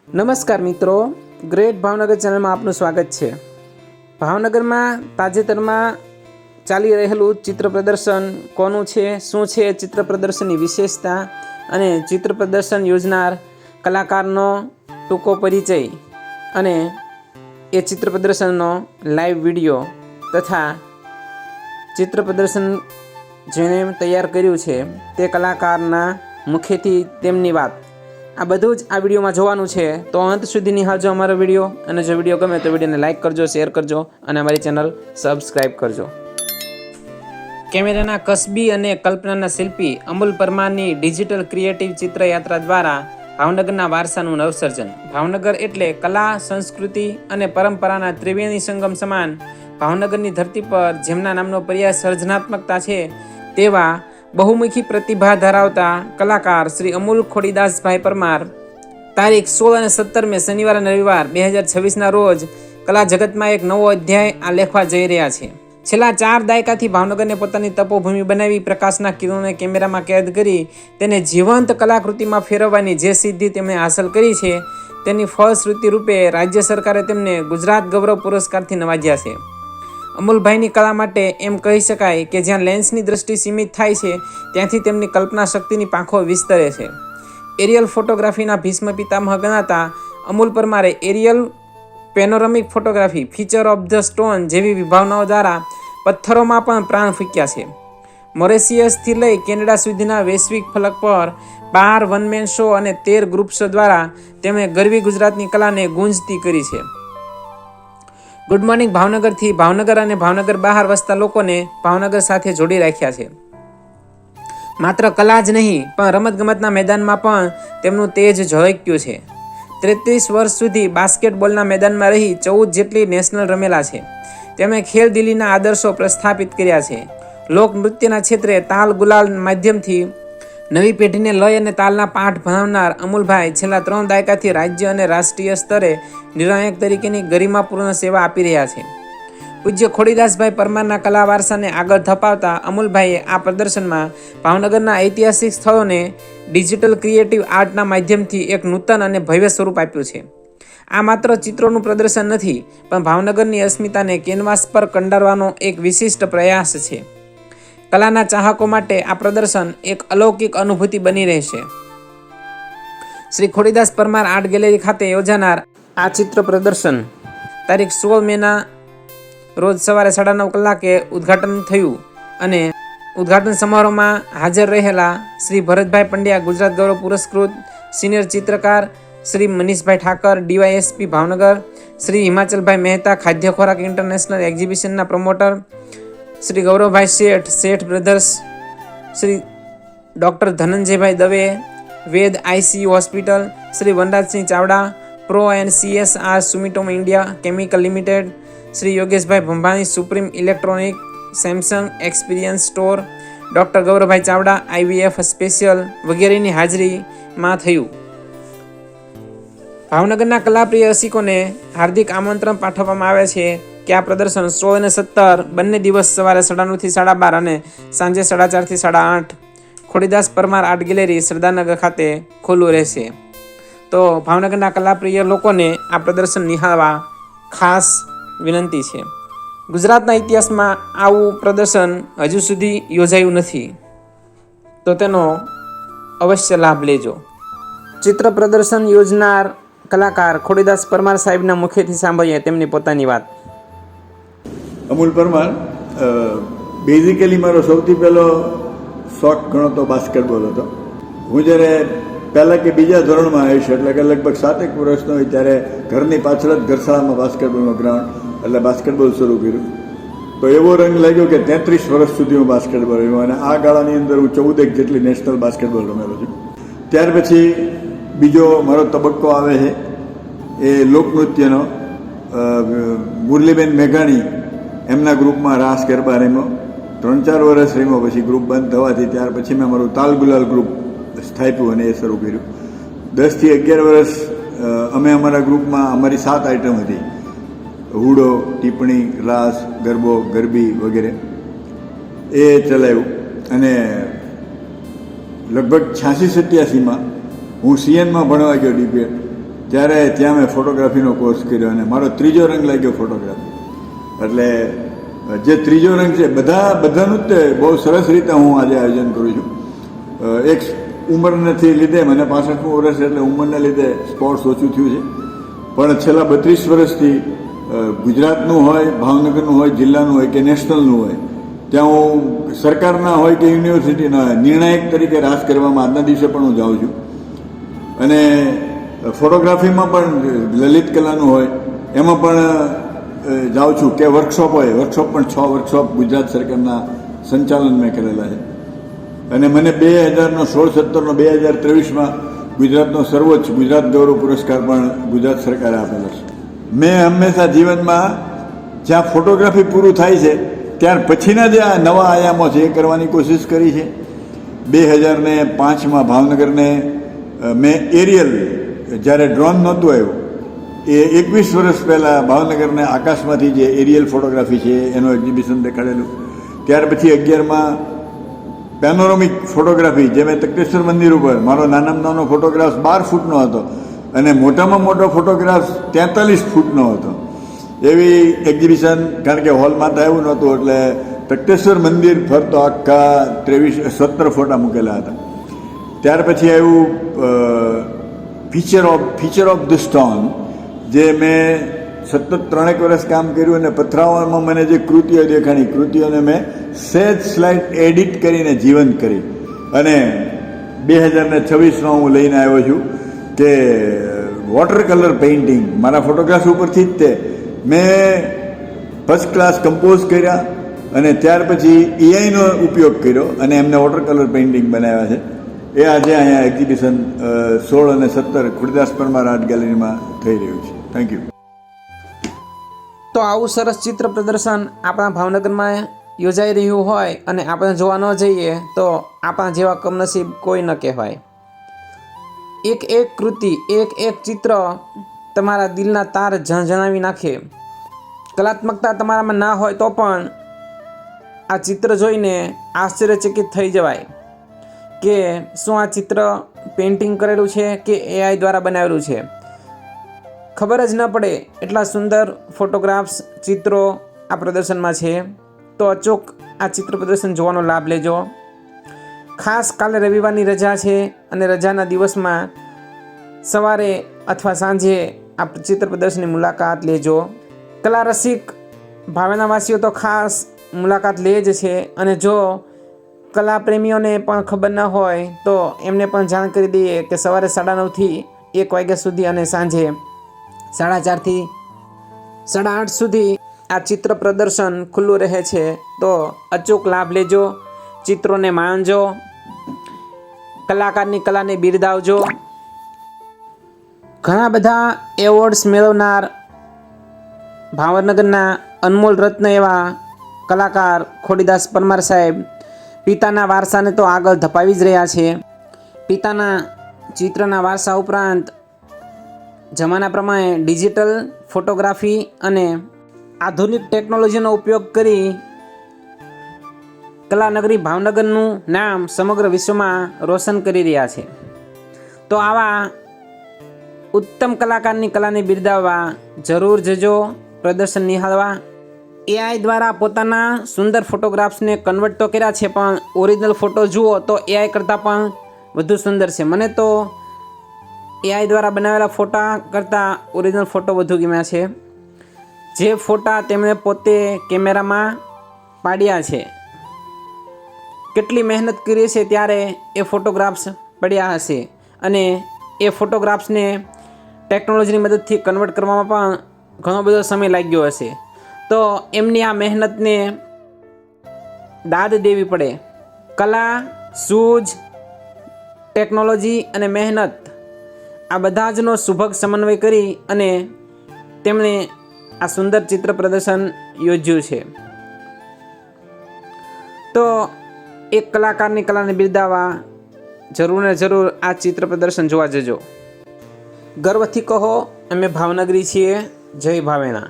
નમસ્કાર મિત્રો, ગ્રેટ ભાવનગર ચેનલમાં આપનું સ્વાગત છે. ભાવનગરમાં તાજેતરમાં ચાલી રહેલું ચિત્ર પ્રદર્શન કોનું છે, શું છે ચિત્ર પ્રદર્શનની વિશેષતા અને ચિત્ર પ્રદર્શન યોજનાર કલાકારનો ટૂંકો પરિચય અને એ ચિત્ર પ્રદર્શનનો લાઈવ વિડીયો તથા ચિત્ર પ્રદર્શન જેણે તૈયાર કર્યું છે તે કલાકારના મુખેથી તેમની વાત, આ બધું જ આ વિડીયોમાં જોવાનું છે. તો અંત સુધી નિહાળજો અમારો વિડીયો, અને જો વિડીયો ગમે તો વિડીયોને લાઇક કરજો, શેર કરજો અને અમારી ચેનલ સબસ્ક્રાઈબ કરજો. કેમેરાના કસબી અને કલ્પનાના શિલ્પી અમૂલ પરમારની ડિજિટલ ક્રિએટિવ ચિત્રયાત્રા દ્વારા ભાવનગરના વારસાનું નવસર્જન. ભાવનગર એટલે કલા, સંસ્કૃતિ અને પરંપરાના ત્રિવેણી સંગમ સમાન ભાવનગરની ધરતી પર જેમના નામનો પર્યાય સર્જનાત્મકતા છે તેવા બહુમુખી પ્રતિભા ધરાવતા કલાકાર શ્રી અમૂલ ખોડીદાસભાઈ પરમાર તારીખ 16 અને 17 મે શનિવાર અને રવિવાર 2026ના રોજ કલા જગતમાં એક નવો અધ્યાય આલેખવા જઈ રહ્યા છે. છેલ્લા 4 દાયકાથી ભાવનગરને પોતાની તપોભૂમિ બનાવી પ્રકાશના કિરણોને કેમેરામાં કેદ કરી તેને જીવંત કલાકૃતિમાં ફેરવવાની જે સિદ્ધિ તેમણે હાંસલ કરી છે તેની ફળશ્રુતિ રૂપે રાજ્ય સરકારે તેમને ગુજરાત ગૌરવ પુરસ્કારથી નવાજ્યા છે. અમૂલભાઈની કળા માટે એમ કહી શકાય કે જ્યાં લેન્સની દ્રષ્ટિ સીમિત થાય છે ત્યાંથી તેમની કલ્પના શક્તિની પાંખો વિસ્તરે છે. એરિયલ ફોટોગ્રાફીના ભીષ્મ પિતામહ ગણાતા અમૂલ પરમારે aerial, panoramic photography, feature of the stone જેવી વિભાવનાઓ દ્વારા પથ્થરોમાં પણ પ્રાણ ફૂંક્યા છે. મોરેશિયસથી લઈ કેનેડા સુધીના વૈશ્વિક ફલક પર 12 વનમેન શો અને 13 ગ્રુપ શો દ્વારા તેમણે ગરવી ગુજરાતની કલાને ગુંજતી કરી છે. ગુડ મોર્નિંગ ભાવનગરથી ભાવનગર અને ભાવનગર બહાર વસતા લોકોને ભાવનગર સાથે જોડી રાખ્યા છે. માત્ર કલા જ નહીં પણ રમતગમતના મેદાનમાં પણ તેમનું તેજ ઝળક્યું છે. 33 વર્ષ સુધી બાસ્કેટબોલના મેદાનમાં રહી 14 જેટલી નેશનલ રમેલા છે. તેમણે ખેલદિલીના આદર્શો પ્રસ્થાપિત કર્યા છે. લોકનૃત્યના ક્ષેત્રે તાલ ગુલાલ માધ્યમથી નવી પેઢીને લય અને તાલના પાઠ ભણાવનાર અમૂલભાઈ છેલ્લા 3 દાયકાથી રાજ્ય અને રાષ્ટ્રીય સ્તરે નિર્ણાયક તરીકેની ગરિમાપૂર્ણ સેવા આપી રહ્યા છે. પૂજ્ય ખોડીદાસભાઈ પરમારના કલા વારસાને આગળ ધપાવતા અમૂલભાઈએ આ પ્રદર્શનમાં ભાવનગરના ઐતિહાસિક સ્થળોને ડિજિટલ ક્રિએટિવ આર્ટના માધ્યમથી એક નૂતન અને ભવ્ય સ્વરૂપ આપ્યું છે. આ માત્ર ચિત્રોનું પ્રદર્શન નથી પણ ભાવનગરની અસ્મિતાને કેનવાસ પર કંડારવાનો એક વિશિષ્ટ પ્રયાસ છે. કલાના ચાહકો માટે આ પ્રદર્શન એક અલૌકિક અનુભૂતિ બની રહેશે. શ્રી ખોડીદાસ પરમાર આર્ટ ગેલેરી ખાતે યોજાનાર આ ચિત્ર પ્રદર્શન તારીખ 16 મેના રોજ સવારે 9:30 કલાકે ઉદ્ઘાટન થયું અને ઉદ્ઘાટન સમારોહમાં હાજર રહેલા શ્રી ભરતભાઈ પંડ્યા, ગુજરાત ગૌરવ પુરસ્કૃત સિનિયર ચિત્રકાર શ્રી મનીષભાઈ ઠાકર, ડીવાયએસપી ભાવનગર, શ્રી હિમાચલભાઈ મહેતા, ખાદ્ય ખોરાક ઇન્ટરનેશનલ એક્ઝિબિશનના promoter Shri Gauravbhai Sheth, Sheth brothers, Shri doctor Dhananjaybhai Dave, Ved ICU hospital, Shri Vanrajsinh Chavda, pro and CSR Sumitomo India chemical limited, Shri Yogeshbhai Bhambhani, supreme electronic, Samsung experience store, doctor Gauravbhai Chavda, IVF special વગેરેની હાજરીમાં થયું. ભાવનગરના કલાપ્રિય રસિકોને હાર્દિક આમંત્રણ પાઠવવામાં આવે છે કે આ પ્રદર્શન 16 અને 17 બંને દિવસ સવારે 9:30 થી 12:30 અને સાંજે 4:30 થી 8:30 ખોડીદાસ પરમાર આર્ટ ગેલેરી સરદારનગર ખાતે ખુલ્લું રહેશે. તો ભાવનગરના કલાપ્રિય લોકોને આ પ્રદર્શન નિહાળવા ખાસ વિનંતી છે. ગુજરાતના ઇતિહાસમાં આવું પ્રદર્શન હજુ સુધી યોજાયું નથી, તો તેનો અવશ્ય લાભ લેજો. ચિત્ર પ્રદર્શન યોજનાર કલાકાર ખોડીદાસ પરમાર સાહેબના મુખેથી સાંભળીએ તેમની પોતાની વાત. અમૂલ પરમાર, બેઝિકલી મારો સૌથી પહેલો શોખ ઘણો તો બાસ્કેટબોલ હતો. હું જ્યારે પહેલાં કે બીજા ધોરણમાં આવીશ એટલે કે લગભગ 7 વર્ષનો હોય ત્યારે ઘરની પાછળ જ ઘરશાળામાં બાસ્કેટબોલનો ગ્રાઉન્ડ એટલે બાસ્કેટબોલ શરૂ કર્યું. તો એવો રંગ લાગ્યો કે 33 વર્ષ સુધી હું બાસ્કેટબોલ રમ્યો અને આ ગાળાની અંદર હું 14 જેટલી નેશનલ બાસ્કેટબોલ રમેલો છું. ત્યાર પછી બીજો મારો તબક્કો આવે છે એ લોકનૃત્યનો. મુરલીબેન મેઘાણી એમના ગ્રુપમાં રાસ ગરબા રમ્યો. 3-4 વર્ષ રમ્યો, પછી ગ્રુપ બંધ થવાથી ત્યાર પછી મેં મારું તાલ ગુલાલ ગ્રુપ સ્થાપ્યું અને એ શરૂ કર્યું. 10 થી 11 વર્ષ અમે અમારા ગ્રુપમાં અમારી 7 આઇટમ હતી: હુડો, ટીપણી, રાસ, ગરબો, ગરબી વગેરે એ ચલાવ્યું. અને લગભગ 86-87માં હું CNમાં ભણવા ગયો DPED. ત્યારે ત્યાં મેં ફોટોગ્રાફીનો કોર્સ કર્યો અને મારો ત્રીજો રંગ લાગ્યો ફોટોગ્રાફી. એટલે જે ત્રીજો રંગ છે બધાનું જ તે બહુ સરસ રીતે હું આજે આયોજન કરું છું. એક ઉંમરથી લીધે મને 65મું વર્ષ એટલે ઉંમરને લીધે સ્પોર્ટ્સ ઓછું થયું છે, પણ છેલ્લા 32 વર્ષથી ગુજરાતનું હોય, ભાવનગરનું હોય, જિલ્લાનું હોય કે નેશનલનું હોય, ત્યાં હું સરકારના હોય કે યુનિવર્સિટીના હોય નિર્ણાયક તરીકે રાસ કરવામાં આજના દિવસે પણ હું જાઉં છું. અને ફોટોગ્રાફીમાં પણ લલિત કલાનું હોય એમાં પણ જાઉં છું કે વર્કશોપ હોય, વર્કશોપ પણ 6 વર્કશોપ ગુજરાત સરકારના સંચાલન મેં કરેલા છે. અને મને 2016-17નો 2023માં ગુજરાતનો સર્વોચ્ચ ગુજરાત ગૌરવ પુરસ્કાર પણ ગુજરાત સરકારે આપેલો છે. મેં હંમેશા જીવનમાં જ્યાં ફોટોગ્રાફી પૂરું થાય છે ત્યાર પછીના જે આ નવા આયામો છે એ કરવાની કોશિશ કરી છે. 2005માં ભાવનગરને મેં એરિયલ, જ્યારે ડ્રોન નહોતું આવ્યું એ 21 વર્ષ પહેલાં ભાવનગરને આકાશમાંથી જે એરિયલ ફોટોગ્રાફી છે એનું એક્ઝિબિશન દેખાડેલું. ત્યાર પછી 11માં પેનોરોમિક ફોટોગ્રાફી, જે મેં તખતેશ્વર મંદિર ઉપર મારો નાનામાં નાનો ફોટોગ્રાફ 12 ફૂટનો હતો અને મોટામાં મોટો ફોટોગ્રાફ 43 ફૂટનો હતો. એવી એક્ઝિબિશન, કારણ કે હોલમાં તો આવ્યું નહોતું એટલે તખતેશ્વર મંદિર ફરતો આખા 17 ફોટા મૂકેલા હતા. ત્યાર પછી આવ્યું ફીચર ઓફ ધ સ્ટોન, જે મેં સતત 3 વર્ષ કામ કર્યું અને પથરાઓમાં મને જે કૃતિઓ દેખાણી, કૃતિઓને મેં સહેજ સ્લાઇડ એડિટ કરીને જીવંત કરી અને 2026માં હું લઈને આવ્યો છું કે વોટર કલર પેઇન્ટિંગ મારા ફોટોગ્રાફ ઉપરથી જ તે મેં ફર્સ્ટ ક્લાસ કમ્પોઝ કર્યા અને ત્યાર પછી એઆઈનો ઉપયોગ કર્યો અને એમને વોટર કલર પેઇન્ટિંગ બનાવ્યા છે. એ આજે અહીંયા એક્ઝિબિશન 16 અને 17 ખુરદાસ પરમાર આર્ટ ગેલેરીમાં થઈ રહ્યું છે. Thank you. તો આવું સરસ ચિત્ર પ્રદર્શન આપણા ભાવનગરમાં યોજાઈ રહ્યું હોય અને આપણે જોવા ન જઈએ તો આપણા જેવા કમનસીબ કોઈ ન કહેવાય. એક એક કૃતિ, એક એક ચિત્ર તમારા દિલના તાર જણાવી નાખે. કલાત્મકતા તમારામાં ના હોય તો પણ આ ચિત્ર જોઈને આશ્ચર્યચકિત થઈ જવાય કે શું આ ચિત્ર પેઇન્ટિંગ કરેલું છે કે એઆઈ દ્વારા બનાવેલું છે. ખબર જ ન પડે એટલા સુંદર ફોટોગ્રાફ્સ, ચિત્રો આ પ્રદર્શનમાં છે. તો અચૂક આ ચિત્ર પ્રદર્શન જોવાનો લાભ લેજો. ખાસ કાલે રવિવારની રજા છે અને રજાના દિવસમાં સવારે અથવા સાંજે આ ચિત્ર પ્રદર્શનની મુલાકાત લેજો. કલા રસિક ભાવેના વાસીઓ તો ખાસ મુલાકાત લે જ છે અને જો કલા પ્રેમીઓને પણ ખબર ન હોય તો એમને પણ જાણ કરી દઈએ કે સવારે 9:30થી 1 વાગ્યા સુધી અને સાંજે 4:30થી 8:30 સુધી આ ચિત્ર પ્રદર્શન ખુલ્લું રહે છે. તો અચૂક લાભ લેજો, ચિત્રોને માણજો, કલાકારની કલાને બિરદાવજો. ઘણા બધા એવોર્ડ્સ મેળવનાર ભાવનગરના અનમોલ રત્ન એવા કલાકાર ખોડીદાસ પરમાર સાહેબ પિતાના વારસાને તો આગળ ધપાવી જ રહ્યા છે. પિતાના ચિત્રના વારસા ઉપરાંત જમાના પ્રમાણે ડિજિટલ ફોટોગ્રાફી અને આધુનિક ટેકનોલોજીનો ઉપયોગ કરી કલાનગરી ભાવનગરનું નામ સમગ્ર વિશ્વમાં રોશન કરી રહ્યા છે. તો આવા ઉત્તમ કલાકારની કલાને બિરદાવવા જરૂર જજો પ્રદર્શન નિહાળવા. એઆઈ દ્વારા પોતાના સુંદર ફોટોગ્રાફ્સને કન્વર્ટ તો કર્યા છે, પણ ઓરિજિનલ ફોટો જુઓ તો એઆઈ કરતાં પણ વધુ સુંદર છે. મને તો એઆઈ દ્વારા બનાવેલા ફોટા કરતાં ઓરિજિનલ ફોટો વધુ ગમ્યા છે. જે ફોટા તેમણે પોતે કેમેરામાં પાડ્યા છે, કેટલી મહેનત કરી છે ત્યારે એ ફોટોગ્રાફ્સ પડ્યા હશે અને એ ફોટોગ્રાફ્સને ટેકનોલોજીની મદદથી કન્વર્ટ કરવામાં પણ ઘણો બધો સમય લાગ્યો હશે. તો એમની આ મહેનતને દાદ દેવી પડે. કલા, સૂઝ, ટેકનોલોજી અને મહેનત આ બધા જનો સુભગ સમન્વય કરી અને તેમણે આ સુંદર ચિત્ર પ્રદર્શન યોજ્યું છે. તો એક કલાકારની કલાને બિરદાવવા જરૂર ને જરૂર આ ચિત્ર પ્રદર્શન જોવા જજો. ગર્વથી કહો અમે ભાવનગરી છીએ. જય ભાવેના.